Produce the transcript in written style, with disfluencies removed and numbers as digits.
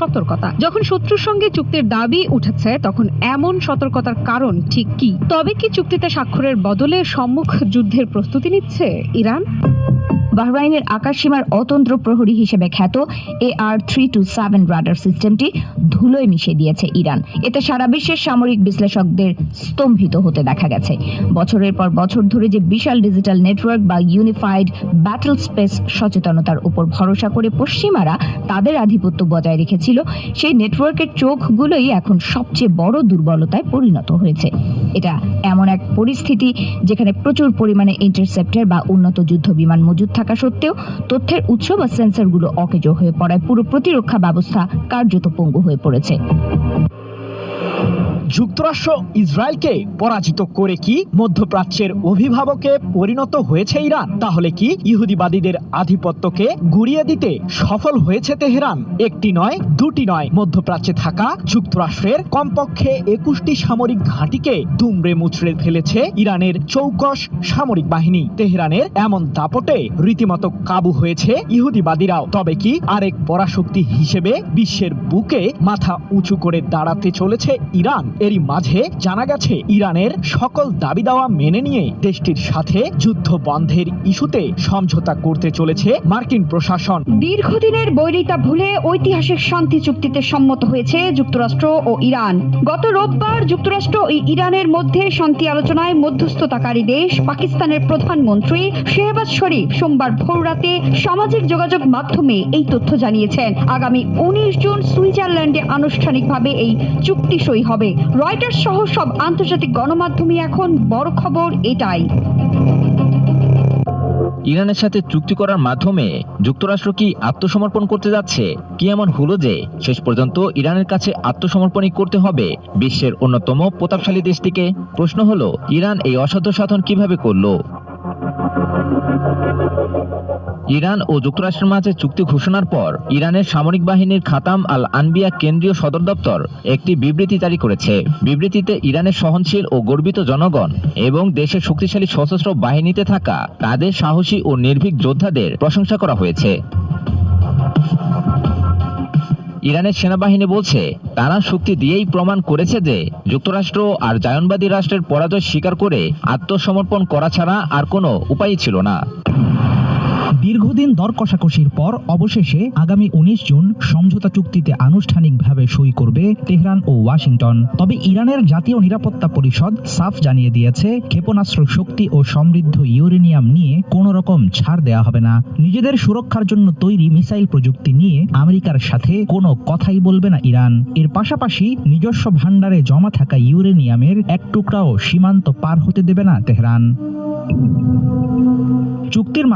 সতর্কতা। যখন শত্রুর সঙ্গে চুক্তির দাবি উঠেছে তখন এমন সতর্কতার কারণ ঠিক কি? তবে কি চুক্তিতে স্বাক্ষরের বদলে সম্মুখ যুদ্ধের প্রস্তুতি নিচ্ছে ইরান? বাহরাইনের আকাশসীমার অতন্ত্র প্রহরী হিসেবে খ্যাত AR-327 রাডার সিস্টেমটি ধুলোয় মিশিয়ে দিয়েছে ইরান। এতে সারা বিশ্বের সামরিক বিশ্লেষকদের স্তম্ভিত হতে দেখা গেছে। বছরের পর বছর ধরে যে বিশাল ডিজিটাল নেটওয়ার্ক বা ইউনিফাইড ব্যাটল স্পেস সচেতনতার উপর ভরসা করে পশ্চিমারা তাদের আধিপত্য বজায় রেখেছিল, সেই নেটওয়ার্কের চোখগুলোই এখন সবচেয়ে বড় দুর্বলতায় পরিণত হয়েছে। এটা এমন এক পরিস্থিতি যেখানে প্রচুর পরিমাণে ইন্টারসেপ্টর বা উন্নত যুদ্ধ বিমান মজুদ থাকা সত্ত্বেও তথ্যের উৎস বা সেন্সরগুলো অকেজো হয়ে পড়ায় পুরো প্রতিরক্ষা ব্যবস্থা কার্যত পঙ্গু হয়ে পড়েছে। যুক্তরাষ্ট্র ইসরায়েলকে পরাজিত করে কি মধ্যপ্রাচ্যের অভিভাবকে পরিণত হয়েছে ইরান? তাহলে কি ইহুদিবাদীদের আধিপত্যকে গুড়িয়ে দিতে সফল হয়েছে তেহরান? একটি নয়, দুটি নয়, মধ্যপ্রাচ্যে থাকা যুক্তরাষ্ট্রের কমপক্ষে 21টি সামরিক ঘাঁটিকে দুমড়ে মুচড়ে ফেলেছে ইরানের চৌকস সামরিক বাহিনী। তেহরানের এমন দাপটে রীতিমতো কাবু হয়েছে ইহুদিবাদীরাও। তবে কি আরেক পরাশক্তি হিসেবে বিশ্বের বুকে মাথা উঁচু করে দাঁড়াতে চলেছে ইরান? এরই মাঝে জানা গেছে ইরানের সকল দাবি দাওয়া মেনে নিয়ে দেশটির সাথে যুদ্ধ বন্ধের ইস্যুতে সমঝোতা করতে চলেছে মার্কিন প্রশাসন। দীর্ঘদিনের বৈরিতা ভুলে ঐতিহাসিক শান্তি চুক্তিতে সম্মত হয়েছে যুক্তরাষ্ট্র ও ইরান। গত রোববার যুক্তরাষ্ট্র ও ইরানের মধ্যে শান্তি আলোচনায় মধ্যস্থতাকারী দেশ পাকিস্তানের প্রধানমন্ত্রী শেহবাজ শরীফ সোমবার ভোররাতে সামাজিক যোগাযোগ মাধ্যমে এই তথ্য জানিয়েছেন। আগামী 19 জুন সুইজারল্যান্ডে আনুষ্ঠানিকভাবে এই চুক্তি সই হবে। রয়টার্স সহ সব আন্তর্জাতিক গণমাধ্যমে এখন বড় খবর এটাই। ইরানের সাথে চুক্তি করার মাধ্যমে যুক্তরাষ্ট্র কি আত্মসমর্পণ করতে যাচ্ছে? কি এমন হলো যে শেষ পর্যন্ত ইরানের কাছে আত্মসমর্পণই করতে হবে বিশ্বের অন্যতম প্রতাপশালী দেশটিকে? প্রশ্ন হলো, ইরান এই অসাধ্য সাধন কিভাবে করলো? ইরান ও যুক্তরাষ্ট্রের মাঝে চুক্তি ঘোষণার পর ইরানের সামরিক বাহিনীর খাতাম আল আনবিয়া কেন্দ্রীয় সদর দপ্তর একটি বিবৃতি জারি করেছে। বিবৃতিতে ইরানের সহনশীল ও গর্বিত জনগণ এবং দেশের শক্তিশালী সশস্ত্র বাহিনীতে থাকা তাদের সাহসী ও নির্ভীক যোদ্ধাদের প্রশংসা করা হয়েছে। ইরানের সেনাবাহিনী বলছে, তারা শক্তি দিয়েই প্রমাণ করেছে যে যুক্তরাষ্ট্র আর জায়নবাদী রাষ্ট্রের পরাজয় স্বীকার করে আত্মসমর্পণ করা ছাড়া আর কোনো উপায়ই ছিল না। দীর্ঘদিন দর কষাকষির পর অবশেষে আগামী 19 জুন সমঝোতা চুক্তিতে আনুষ্ঠানিকভাবে সই করবে তেহরান ও ওয়াশিংটন। তবে ইরানের জাতীয় নিরাপত্তা পরিষদ সাফ জানিয়ে দিয়েছে, ক্ষেপণাস্ত্র শক্তি ও সমৃদ্ধ ইউরেনিয়াম নিয়ে কোনো রকম ছাড় দেওয়া হবে না। নিজেদের সুরক্ষার জন্য তৈরি মিসাইল প্রযুক্তি নিয়ে আমেরিকার সাথে কোনো কথাই বলবে না ইরান। এর পাশাপাশি নিজস্ব ভান্ডারে জমা থাকা ইউরেনিয়ামের এক টুকরাও সীমান্ত পার হতে দেবে না তেহরান। চুক্তির